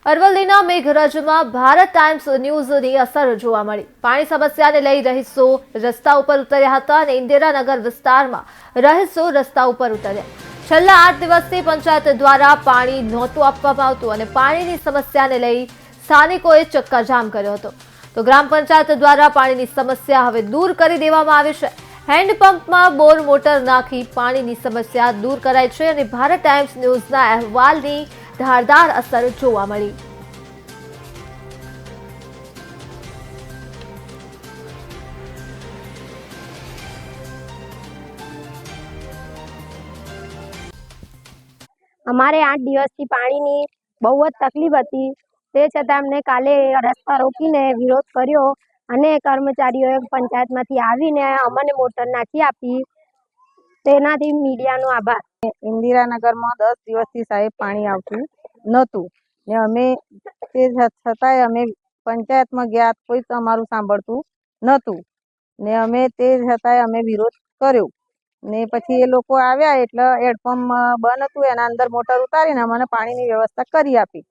અરવલ્લીના મેઘરજમાં ભારત ટાઈમ્સ ન્યૂઝની અસર જોવા મળી। પાણી સમસ્યાને લઈ રહીશો રસ્તા ઉપર ઉતર્યા હતા અને ઇન્દિરાનગર વિસ્તારમાં રહીશો રસ્તા ઉપર ઉતર્યા। છેલ્લા 8 દિવસથી પંચાયત દ્વારા પાણી નહોતું આપવામાં આવતું અને પાણીની સમસ્યાને લઈ સ્થાનિકોએ ચક્કાજામ કર્યો હતો। તો ગ્રામ પંચાયત દ્વારા પાણીની સમસ્યા હવે દૂર કરી દેવામાં આવી છે। હેન્ડપંપમાં બોર મોટર નાખી પાણીની સમસ્યા દૂર કરાઈ છે અને ભારત ટાઈમ્સ ન્યૂઝના અહેવાલની धारदार असर जोवा मळी। अमारे 8 दिवसथी पाणीनी बहु ज तकलीफ हती ते छतां अमने काले रस्ता रोकीने विरोध कर्यो अने कर्मचारीओए पंचायतमांथी आवीने अमने मोटर नाखी आपी। तेनाथी मीडियानो आभार। इंदिरानगરમાં 10 દિવસથી સાહેબ પાણી આવતું નહોતું ને અમે તે છતાંય અમે પંચાયતમાં ગયા, કોઈ અમારું સાંભળતું નહોતું ને અમે તે છતાંય અમે વિરોધ કર્યો ને પછી એ લોકો આવ્યા એટલે હેડપંપ બંધ હતું, એના અંદર મોટર ઉતારીને અમને પાણીની વ્યવસ્થા કરી આપી।